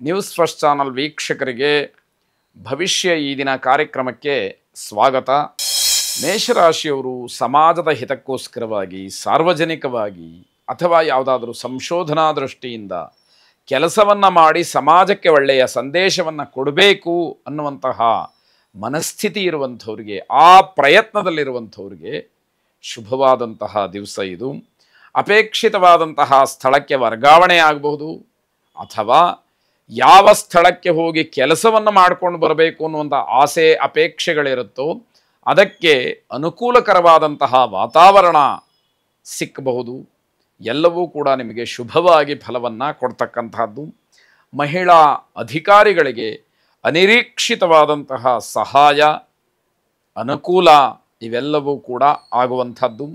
News first channel ವೀಕ್ಷಕರಿಗೆ ಭವಿಷ್ಯ ಈ ದಿನ ಕಾರ್ಯಕ್ರಮಕ್ಕೆ ಸ್ವಾಗತ. ಮೇಷರಾಶಿಯವರು ಸಮಾಜದ ಹಿತಕ್ಕೋಸ್ಕರವಾಗಿ ಸಾರ್ವಜನಿಕವಾಗಿ ಅಥವಾ ಯಾವುದಾದರೂ ಸಂಶೋಧನಾ ದೃಷ್ಟಿಯಿಂದ ಕೆಲಸವನ್ನು ಮಾಡಿ ಸಮಾಜಕ್ಕೆ ಒಳ್ಳೆಯ ಸಂದೇಶವನ್ನು ಕೊಡಬೇಕು ಅನ್ನುವಂತಹ ಮನಸ್ಥಿತಿ ಇರುವಂಥವ್ರಿಗೆ, ಆ ಪ್ರಯತ್ನದಲ್ಲಿರುವಂಥವ್ರಿಗೆ ಶುಭವಾದಂತಹ ದಿವಸ ಇದು. ಅಪೇಕ್ಷಿತವಾದಂತಹ ಸ್ಥಳಕ್ಕೆ ವರ್ಗಾವಣೆ ಆಗಬಹುದು, ಅಥವಾ ಯಾವ ಸ್ಥಳಕ್ಕೆ ಹೋಗಿ ಕೆಲಸವನ್ನು ಮಾಡಿಕೊಂಡು ಬರಬೇಕು ಅನ್ನುವಂಥ ಆಸೆ ಅಪೇಕ್ಷೆಗಳಿರುತ್ತೋ ಅದಕ್ಕೆ ಅನುಕೂಲಕರವಾದಂತಹ ವಾತಾವರಣ ಸಿಕ್ಕಬಹುದು. ಎಲ್ಲವೂ ಕೂಡ ನಿಮಗೆ ಶುಭವಾಗಿ ಫಲವನ್ನು ಕೊಡ್ತಕ್ಕಂಥದ್ದು. ಮಹಿಳಾ ಅಧಿಕಾರಿಗಳಿಗೆ ಅನಿರೀಕ್ಷಿತವಾದಂತಹ ಸಹಾಯ, ಅನುಕೂಲ ಇವೆಲ್ಲವೂ ಕೂಡ ಆಗುವಂಥದ್ದು.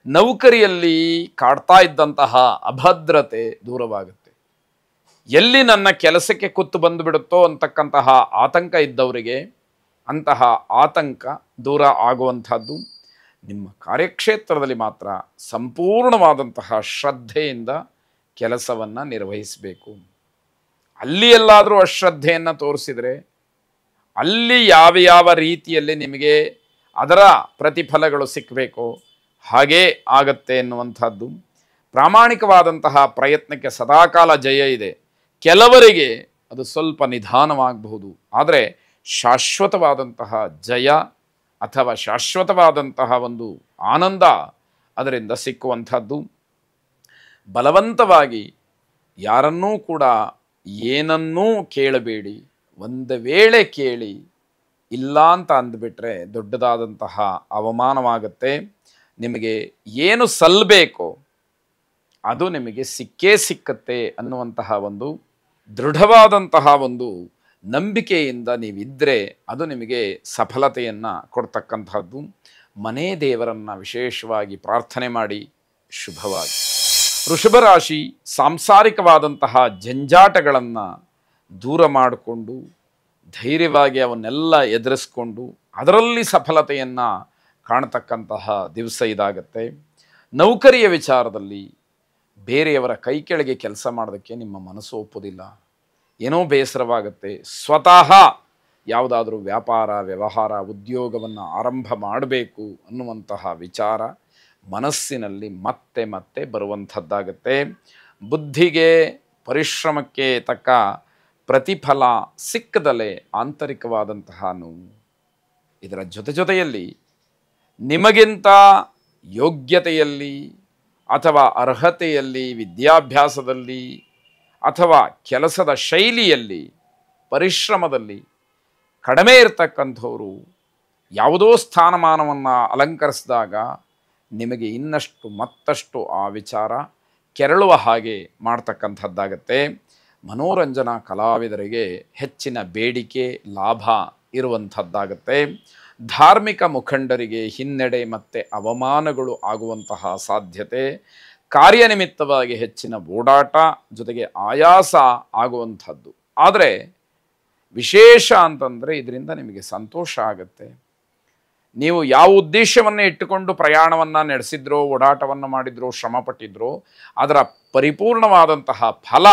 ನೌಕರಿಯಲ್ಲಿ ಕಾಡ್ತಾ ಇದ್ದಂತಹ ಅಭದ್ರತೆ ದೂರವಾಗುತ್ತೆ. ಎಲ್ಲಿ ನನ್ನ ಕೆಲಸಕ್ಕೆ ಕುತ್ತು ಬಂದುಬಿಡುತ್ತೋ ಅಂತಕ್ಕಂತಹ ಆತಂಕ ಇದ್ದವರಿಗೆ ಅಂತಹ ಆತಂಕ ದೂರ ಆಗುವಂಥದ್ದು. ನಿಮ್ಮ ಕಾರ್ಯಕ್ಷೇತ್ರದಲ್ಲಿ ಮಾತ್ರ ಸಂಪೂರ್ಣವಾದಂತಹ ಶ್ರದ್ಧೆಯಿಂದ ಕೆಲಸವನ್ನು ನಿರ್ವಹಿಸಬೇಕು. ಅಲ್ಲಿ ಎಲ್ಲಾದರೂ ಅಶ್ರದ್ಧೆಯನ್ನು ತೋರಿಸಿದರೆ ಅಲ್ಲಿ ಯಾವ ರೀತಿಯಲ್ಲಿ ನಿಮಗೆ ಅದರ ಪ್ರತಿಫಲಗಳು ಸಿಕ್ಕಬೇಕೋ ಹಾಗೇ ಆಗತ್ತೆ ಎನ್ನುವಂಥದ್ದು. ಪ್ರಾಮಾಣಿಕವಾದಂತಹ ಪ್ರಯತ್ನಕ್ಕೆ ಸದಾಕಾಲ ಜಯ ಇದೆ. ಕೆಲವರಿಗೆ ಅದು ಸ್ವಲ್ಪ ನಿಧಾನವಾಗಬಹುದು, ಆದರೆ ಶಾಶ್ವತವಾದಂತಹ ಜಯ ಅಥವಾ ಶಾಶ್ವತವಾದಂತಹ ಒಂದು ಆನಂದ ಅದರಿಂದ ಸಿಕ್ಕುವಂಥದ್ದು. ಬಲವಂತವಾಗಿ ಯಾರನ್ನೂ ಕೂಡ ಏನನ್ನೂ ಕೇಳಬೇಡಿ. ಒಂದು ವೇಳೆ ಕೇಳಿ ಇಲ್ಲ ಅಂತ ಅಂದುಬಿಟ್ರೆ ದೊಡ್ಡದಾದಂತಹ ಅವಮಾನವಾಗುತ್ತೆ. ನಿಮಗೆ ಏನು ಸಲ್ಲಬೇಕೋ ಅದು ನಿಮಗೆ ಸಿಕ್ಕೇ ಸಿಕ್ಕತ್ತೆ ಅನ್ನುವಂತಹ ಒಂದು ದೃಢವಾದಂತಹ ಒಂದು ನಂಬಿಕೆಯಿಂದ ನೀವಿದ್ದರೆ ಅದು ನಿಮಗೆ ಸಫಲತೆಯನ್ನು ಕೊಡ್ತಕ್ಕಂಥದ್ದು. ಮನೆ ದೇವರನ್ನು ವಿಶೇಷವಾಗಿ ಪ್ರಾರ್ಥನೆ ಮಾಡಿ ಶುಭವಾಗಿ. ವೃಷಭ ರಾಶಿ ಸಾಂಸಾರಿಕವಾದಂತಹ ಜಂಜಾಟಗಳನ್ನು ದೂರ ಮಾಡಿಕೊಂಡು ಧೈರ್ಯವಾಗಿ ಅವನ್ನೆಲ್ಲ ಎದುರಿಸ್ಕೊಂಡು ಅದರಲ್ಲಿ ಸಫಲತೆಯನ್ನು ಕಾಣತಕ್ಕಂತಹ ದಿವಸ ಇದಾಗತ್ತೆ. ನೌಕರಿಯ ವಿಚಾರದಲ್ಲಿ ಬೇರೆಯವರ ಕೈ ಕೆಳಗೆ ಕೆಲಸ ಮಾಡೋದಕ್ಕೆ ನಿಮ್ಮ ಮನಸ್ಸು ಒಪ್ಪೋದಿಲ್ಲ. ಏನೋ ಬೇಸರವಾಗುತ್ತೆ. ಸ್ವತಃ ಯಾವುದಾದ್ರೂ ವ್ಯಾಪಾರ, ವ್ಯವಹಾರ, ಉದ್ಯೋಗವನ್ನು ಆರಂಭ ಮಾಡಬೇಕು ಅನ್ನುವಂತಹ ವಿಚಾರ ಮನಸ್ಸಿನಲ್ಲಿ ಮತ್ತೆ ಮತ್ತೆ ಬರುವಂಥದ್ದಾಗತ್ತೆ. ಬುದ್ಧಿಗೆ, ಪರಿಶ್ರಮಕ್ಕೆ ತಕ್ಕ ಪ್ರತಿಫಲ ಸಿಕ್ಕದಲೇ ಆಂತರಿಕವಾದಂತಹ ನೋವು. ಇದರ ಜೊತೆಯಲ್ಲಿ ನಿಮಗಿಂತ ಯೋಗ್ಯತೆಯಲ್ಲಿ ಅಥವಾ ಅರ್ಹತೆಯಲ್ಲಿ, ವಿದ್ಯಾಭ್ಯಾಸದಲ್ಲಿ ಅಥವಾ ಕೆಲಸದ ಶೈಲಿಯಲ್ಲಿ, ಪರಿಶ್ರಮದಲ್ಲಿ ಕಡಿಮೆ ಇರತಕ್ಕಂಥವರು ಯಾವುದೋ ಸ್ಥಾನಮಾನವನ್ನು ಅಲಂಕರಿಸಿದಾಗ ನಿಮಗೆ ಇನ್ನಷ್ಟು ಮತ್ತಷ್ಟು ಆ ವಿಚಾರ ಕೆರಳುವ ಹಾಗೆ ಮಾಡ್ತಕ್ಕಂಥದ್ದಾಗತ್ತೆ. ಮನೋರಂಜನಾ ಕಲಾವಿದರಿಗೆ ಹೆಚ್ಚಿನ ಬೇಡಿಕೆ, ಲಾಭ ಇರುವಂಥದ್ದಾಗತ್ತೆ. ಧಾರ್ಮಿಕ ಮುಖಂಡರಿಗೆ ಹಿನ್ನಡೆ ಮತ್ತು ಅವಮಾನಗಳು ಆಗುವಂತಹ ಸಾಧ್ಯತೆ, ಕಾರ್ಯನಿಮಿತ್ತವಾಗಿ ಹೆಚ್ಚಿನ ಓಡಾಟ ಜೊತೆಗೆ ಆಯಾಸ ಆಗುವಂಥದ್ದು. ಆದರೆ ವಿಶೇಷ ಅಂತಂದರೆ ಇದರಿಂದ ನಿಮಗೆ ಸಂತೋಷ ಆಗುತ್ತೆ. ನೀವು ಯಾವ ಉದ್ದೇಶವನ್ನು ಇಟ್ಟುಕೊಂಡು ಪ್ರಯಾಣವನ್ನು ನಡೆಸಿದ್ರೋ, ಓಡಾಟವನ್ನು ಮಾಡಿದ್ರೋ, ಶ್ರಮಪಟ್ಟಿದ್ರೋ ಅದರ ಪರಿಪೂರ್ಣವಾದಂತಹ ಫಲ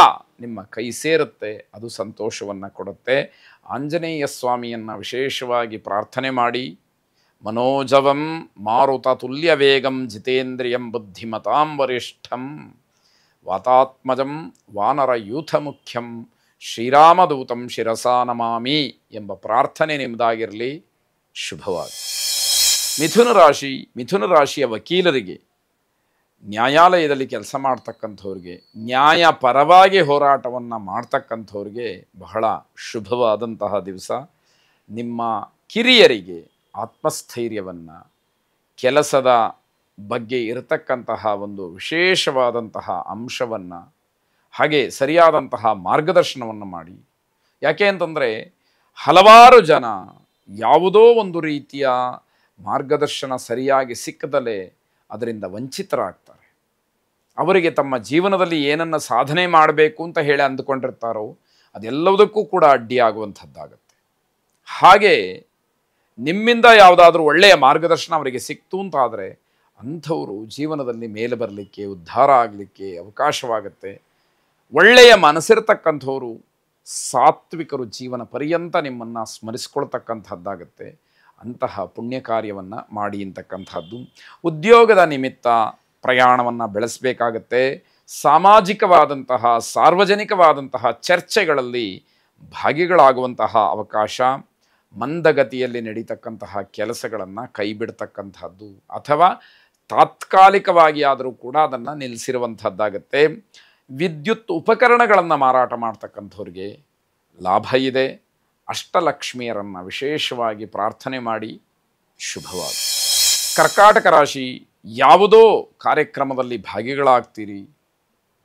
ನಿಮ್ಮ ಕೈ ಸೇರುತ್ತೆ. ಅದು ಸಂತೋಷವನ್ನು ಕೊಡುತ್ತೆ. ಆಂಜನೇಯ ಸ್ವಾಮಿಯನ್ನು ವಿಶೇಷವಾಗಿ ಪ್ರಾರ್ಥನೆ ಮಾಡಿ. ಮನೋಜವಂ ಮಾರುತ ತುಲ್ಯ ವೇಗಂ ಜಿತೇಂದ್ರಿಯಂ ಬುದ್ಧಿಮತಾಂ ವರಿಷ್ಠಂ ವಾತಾತ್ಮಜಂ ವಾನರ ಯೂಥ ಮುಖ್ಯಂ ಶ್ರೀರಾಮದೂತಂ ಶಿರಸಾ ನಮಾಮಿ ಎಂಬ ಪ್ರಾರ್ಥನೆ ನಿಮ್ಮದಾಗಿರಲಿ. ಶುಭವಾಗಿ. ಮಿಥುನ ರಾಶಿಯ ವಕೀಲರಿಗೆ, ನ್ಯಾಯಾಲಯದಲ್ಲಿ ಕೆಲಸ ಮಾಡ್ತಕ್ಕಂಥವ್ರಿಗೆ, ನ್ಯಾಯ ಪರವಾಗಿ ಹೋರಾಟವನ್ನು ಮಾಡ್ತಕ್ಕಂಥವ್ರಿಗೆ ಬಹಳ ಶುಭವಾದಂತಹ ದಿವಸ. ನಿಮ್ಮ ಕಿರಿಯರಿಗೆ ಆತ್ಮಸ್ಥೈರ್ಯವನ್ನು, ಕೆಲಸದ ಬಗ್ಗೆ ಇರತಕ್ಕಂತಹ ಒಂದು ವಿಶೇಷವಾದಂತಹ ಅಂಶವನ್ನು, ಹಾಗೆ ಸರಿಯಾದಂತಹ ಮಾರ್ಗದರ್ಶನವನ್ನು ಮಾಡಿ. ಯಾಕೆ ಅಂತಂದರೆ ಹಲವಾರು ಜನ ಯಾವುದೋ ಒಂದು ರೀತಿಯ ಮಾರ್ಗದರ್ಶನ ಸರಿಯಾಗಿ ಸಿಕ್ಕದಲೇ ಅದರಿಂದ ವಂಚಿತರಾಗ್ತಾರೆ. ಅವರಿಗೆ ತಮ್ಮ ಜೀವನದಲ್ಲಿ ಏನನ್ನು ಸಾಧನೆ ಮಾಡಬೇಕು ಅಂತ ಹೇಳಿ ಅಂದುಕೊಂಡಿರ್ತಾರೋ ಅದೆಲ್ಲದಕ್ಕೂ ಕೂಡ ಅಡ್ಡಿಯಾಗುವಂಥದ್ದಾಗತ್ತೆ. ಹಾಗೆ ನಿಮ್ಮಿಂದ ಯಾವುದಾದ್ರೂ ಒಳ್ಳೆಯ ಮಾರ್ಗದರ್ಶನ ಅವರಿಗೆ ಸಿಕ್ತು ಅಂತಾದರೆ ಅಂಥವರು ಜೀವನದಲ್ಲಿ ಮೇಲೆ ಬರಲಿಕ್ಕೆ, ಉದ್ಧಾರ ಆಗಲಿಕ್ಕೆ ಅವಕಾಶವಾಗುತ್ತೆ. ಒಳ್ಳೆಯ ಮನಸ್ಸಿರ್ತಕ್ಕಂಥವರು ಸಾತ್ವಿಕರು ಜೀವನ ಪರ್ಯಂತ ನಿಮ್ಮನ್ನು ಸ್ಮರಿಸ್ಕೊಳ್ತಕ್ಕಂಥದ್ದಾಗತ್ತೆ. ಅಂತಹ ಪುಣ್ಯ ಕಾರ್ಯವನ್ನು ಮಾಡಿ ಅಂತಕ್ಕಂಥದ್ದು. ಉದ್ಯೋಗದ ನಿಮಿತ್ತ ಪ್ರಯಾಣವನ್ನು ಬೆಳೆಸಬೇಕಾಗತ್ತೆ. ಸಾಮಾಜಿಕವಾದಂತಹ ಸಾರ್ವಜನಿಕವಾದಂತಹ ಚರ್ಚೆಗಳಲ್ಲಿ ಭಾಗಿಗಳಾಗುವಂತಹ ಅವಕಾಶ, ಮಂದಗತಿಯಲ್ಲಿ ನಡೀತಕ್ಕಂತಹ ಕೆಲಸಗಳನ್ನು ಕೈ ಬಿಡ್ತಕ್ಕಂಥದ್ದು ಅಥವಾ ತಾತ್ಕಾಲಿಕವಾಗಿ ಆದರೂ ಕೂಡ ಅದನ್ನು ನಿಲ್ಲಿಸಿರುವಂಥದ್ದಾಗತ್ತೆ. ವಿದ್ಯುತ್ ಉಪಕರಣಗಳನ್ನು ಮಾರಾಟ ಮಾಡ್ತಕ್ಕಂಥವ್ರಿಗೆ ಲಾಭ ಇದೆ. ಅಷ್ಟಲಕ್ಷ್ಮಿಯರನ್ನು ವಿಶೇಷವಾಗಿ ಪ್ರಾರ್ಥನೆ ಮಾಡಿ ಶುಭವಾಗಿ. ಕರ್ಕಾಟಕ ರಾಶಿ, ಯಾವುದೋ ಕಾರ್ಯಕ್ರಮದಲ್ಲಿ ಭಾಗಿಗಳಾಗ್ತೀರಿ,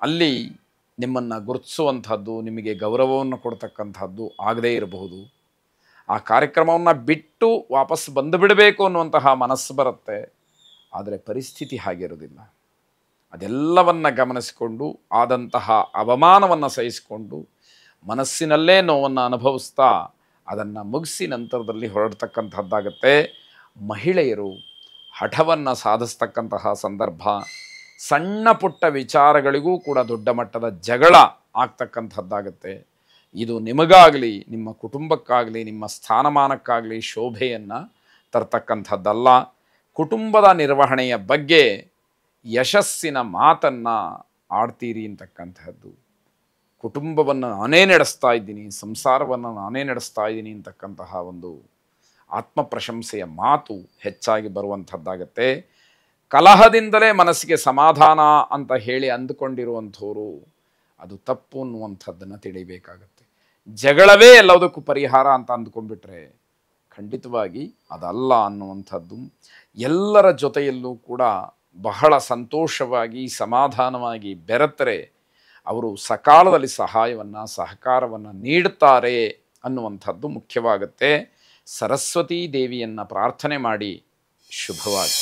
ಅಲ್ಲಿ ನಿಮ್ಮನ್ನು ಗುರುತಿಸುವಂಥದ್ದು, ನಿಮಗೆ ಗೌರವವನ್ನು ಕೊಡ್ತಕ್ಕಂಥದ್ದು ಆಗದೇ ಇರಬಹುದು. ಆ ಕಾರ್ಯಕ್ರಮವನ್ನು ಬಿಟ್ಟು ವಾಪಸ್ ಬಂದು ಬಿಡಬೇಕು ಅನ್ನುವಂತಹ ಮನಸ್ಸು ಬರುತ್ತೆ. ಆದರೆ ಪರಿಸ್ಥಿತಿ ಹಾಗಿರೋದಿಲ್ಲ. ಅದೆಲ್ಲವನ್ನು ಗಮನಿಸಿಕೊಂಡು ಆದಂತಹ ಅವಮಾನವನ್ನು ಸಹಿಸಿಕೊಂಡು ಮನಸ್ಸಿನಲ್ಲೇ ನೋವನ್ನು ಅನುಭವಿಸ್ತಾ ಅದನ್ನು ಮುಗಿಸಿ ನಂತರದಲ್ಲಿ ಹೊರಡ್ತಕ್ಕಂಥದ್ದಾಗತ್ತೆ. ಮಹಿಳೆಯರು ಹಠವನ್ನು ಸಾಧಿಸ್ತಕ್ಕಂತಹ ಸಂದರ್ಭ. ಸಣ್ಣ ಪುಟ್ಟ ವಿಚಾರಗಳಿಗೂ ಕೂಡ ದೊಡ್ಡ ಮಟ್ಟದ ಜಗಳ ಆಗ್ತಕ್ಕಂಥದ್ದಾಗತ್ತೆ. ಇದು ನಿಮಗಾಗಲಿ, ನಿಮ್ಮ ಕುಟುಂಬಕ್ಕಾಗಲಿ, ನಿಮ್ಮ ಸ್ಥಾನಮಾನಕ್ಕಾಗಲಿ ಶೋಭೆಯನ್ನು ತರ್ತಕ್ಕಂಥದ್ದಲ್ಲ. ಕುಟುಂಬದ ನಿರ್ವಹಣೆಯ ಬಗ್ಗೆ ಯಶಸ್ಸಿನ ಮಾತನ್ನು ಆಡ್ತೀರಿ ಅಂತಕ್ಕಂಥದ್ದು. ಕುಟುಂಬವನ್ನು ನಾನೇ ನಡೆಸ್ತಾ ಇದ್ದೀನಿ, ಸಂಸಾರವನ್ನು ನಾನೇ ನಡೆಸ್ತಾ ಇದ್ದೀನಿ ಅಂತಕ್ಕಂತಹ ಒಂದು ಆತ್ಮಪ್ರಶಂಸೆಯ ಮಾತು ಹೆಚ್ಚಾಗಿ ಬರುವಂಥದ್ದಾಗತ್ತೆ. ಕಲಹದಿಂದಲೇ ಮನಸ್ಸಿಗೆ ಸಮಾಧಾನ ಅಂತ ಹೇಳಿ ಅಂದುಕೊಂಡಿರುವಂಥವರು ಅದು ತಪ್ಪು ಅನ್ನುವಂಥದ್ದನ್ನು ತಿಳಿಬೇಕಾಗತ್ತೆ. ಜಗಳವೇ ಎಲ್ಲದಕ್ಕೂ ಪರಿಹಾರ ಅಂತ ಅಂದ್ಕೊಂಡ್ಬಿಟ್ರೆ ಖಂಡಿತವಾಗಿ ಅದಲ್ಲ ಅನ್ನುವಂಥದ್ದು. ಎಲ್ಲರ ಜೊತೆಯಲ್ಲೂ ಕೂಡ ಬಹಳ ಸಂತೋಷವಾಗಿ ಸಮಾಧಾನವಾಗಿ ಬೆರೆತರೆ ಅವರು ಸಕಾಲದಲ್ಲಿ ಸಹಾಯವನ್ನು ಸಹಕಾರವನ್ನು ನೀಡುತ್ತಾರೆ ಅನ್ನುವಂಥದ್ದು ಮುಖ್ಯವಾಗುತ್ತೆ. ಸರಸ್ವತೀ ದೇವಿಯನ್ನು ಪ್ರಾರ್ಥನೆ ಮಾಡಿ ಶುಭವಾಗಿ.